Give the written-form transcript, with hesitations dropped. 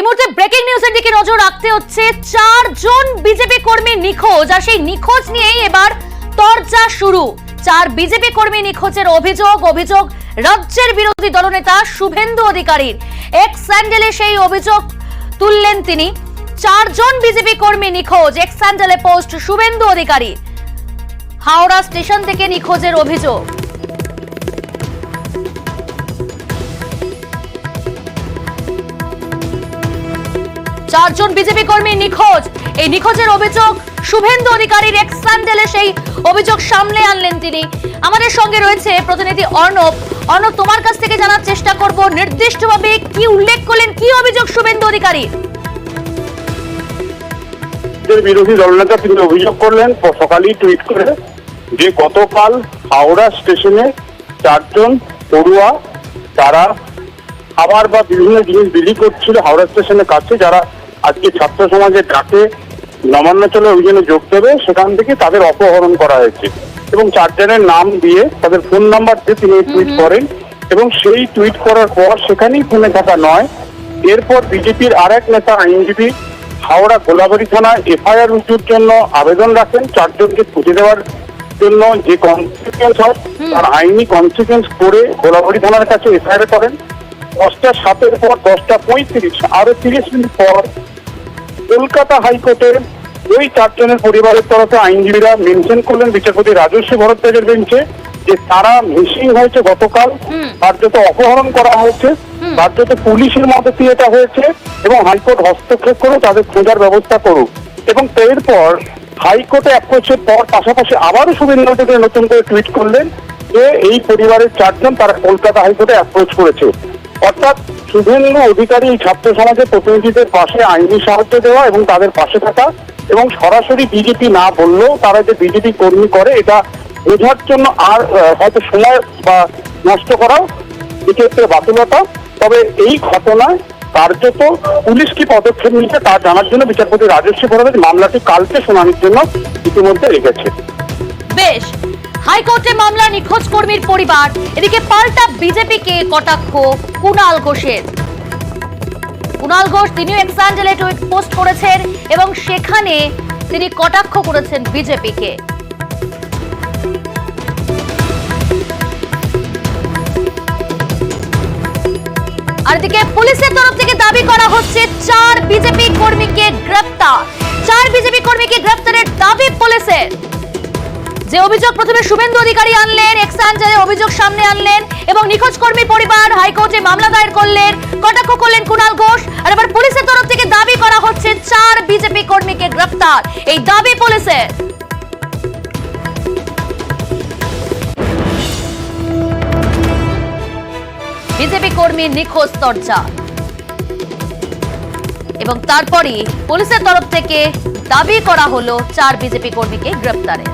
এই মুহূর্তে ব্রেকিং নিউজের দিকে নজর রাখতে হচ্ছে। 4 জন বিজেপি কর্মী নিখোঁজ, আর সেই নিখোঁজ নিয়েই এবার তরজা শুরু। 4 বিজেপি কর্মী নিখোঁজের অভিযোগ রাজ্যের বিরোধী দলনেতা শুভেন্দু অধিকারীর। এক্স স্যান্ডেলে সেই অভিযোগ তুললেন তিনি। 4 জন বিজেপি কর্মী নিখোঁজ, x স্যান্ডেলে post Suvendu Adhikari. Howrah station থেকে নিখোঁজের অভিযোগ। চারজন বিজেপি কর্মী নিখোঁজ, এই নিখোঁজের অভিযোগ শুভেন্দু অধিকারীর। এক্স স্যান্ডেলে সেই অভিযোগ সামলে আনলেন তিনি। আমাদের সঙ্গে রয়েছে প্রতিনিধি অর্ণব। অর্ণব, তোমার কাছ থেকে জানার চেষ্টা করব নির্দিষ্টভাবে কি উল্লেখ করলেন, কি অভিযোগ শুভেন্দু অধিকারীর। বিরোধী দলনেতা তিনি অভিযোগ করলেন সকালেই টুইট করে যে গতকাল হাওড়া স্টেশনে 4 জন পড়ুয়া তারা খাবার বা বিভিন্ন জিনিস বিলি করছিল হাওড়া স্টেশনের কাছে, যারা আজকে ছাত্র সমাজের ডাকে নবান্ন চলে অভিযানে যোগ দেবে, সেখান থেকে তাদের অপহরণ করা হয়েছে এবং 4 জনের নাম দিয়ে তাদের ফোন নাম্বার দিয়ে তিনি টুইট করেন এবং সেই টুইট করার পর সেখানেই থেমে থাকা নয়, এরপর বিজেপির আর এক নেতা আইনজীবী হাওড়া গোলাবাড়ি থানায় এফআইআর রুজুর জন্য আবেদন রাখেন 4 জনকে ছুটি দেওয়ার জন্য। যে কনসিকুয়েন্স হয় তার আইনি কনসিকুয়েন্স করে গোলাবাড়ি থানার কাছে এফআইআর করেন। 10:07 পর 10:35 আরো 30 মিনিট পর কলকাতা হাইকোর্টে ওই 4 জনের পরিবারের তরফে আইনজীবীরা মেনশন করলেন বিচারপতি রাজস্বী ভরদ্বাজের বেঞ্চে যে তারা মিসিং হয়েছে গতকাল, কার্যত অপহরণ করা হয়েছে, কার্যত পুলিশের মদত দিয়ে এটা হয়েছে এবং হাইকোর্ট হস্তক্ষেপ করে তাদের খোঁজার ব্যবস্থা করুক। এবং এরপর হাইকোর্টে অ্যাপ্রোচের পর পাশাপাশি আবারও শুভেন্দু অধিকারী নতুন করে টুইট করলেন যে এই পরিবারের 4 জন তারা কলকাতা হাইকোর্টে অ্যাপ্রোচ করেছে। অর্থাৎ শুভেন্দু অধিকারী এই ছাত্র সমাজের প্রতিনিধিদের পাশে আইনি সাহায্য দেওয়া এবং তাদের পাশে থাকা এবং সরাসরি বিজেপি না বললেও তারা যে বিজেপি কর্মী করে এটা বোঝার জন্য আর হয়তো সময় বা নষ্ট করাও এক্ষেত্রে বাতুলতা। তবে এই ঘটনায় কার্যত পুলিশ কি পদক্ষেপ নিচ্ছে তা জানার জন্য বিচারপতি রাজস্বী ভরদ্বাজ মামলাটি কালকে শুনানির জন্য ইতিমধ্যে রেখেছে। বেশ, হাইকোর্টে মামলা নিখোঁজ কর্মীর পরিবার। এদিকে পাল্টা বিজেপিকে কটাক্ষ কুণাল ঘোষের। কুণাল ঘোষ তিনিও এক্স স্যান্ডেলে টুইট পোস্ট করেছেন এবং সেখানে তিনি কটাক্ষ করেছেন বিজেপিকে। আর এদিকে পুলিশের তরফ থেকে দাবি করা হচ্ছে 4 বিজেপি কর্মীকে গ্রেফতার। 4 বিজেপি কর্মীকে গ্রেফতারের দাবি পুলিশের। যে অভিযোগ প্রথমে শুভেন্দু অধিকারী আনলেন, এক্স স্যান্ডেলে অভিযোগ সামনে আনলেন এবং নিখোঁজ কর্মী পরিবার হাইকোর্টে মামলা দায়ের করলেন, কটাক্ষ করলেন কুণাল ঘোষ। আর এবার পুলিশের তরফ থেকে দাবি করা হচ্ছে 4 বিজেপি কর্মীকে গ্রেফতার, এই দাবি পুলিশের। বিজেপি কর্মী নিখোঁজ তরজা এবং তারপরই পুলিশের তরফ থেকে দাবি করা হলো 4 বিজেপি কর্মীকে গ্রেফতারের।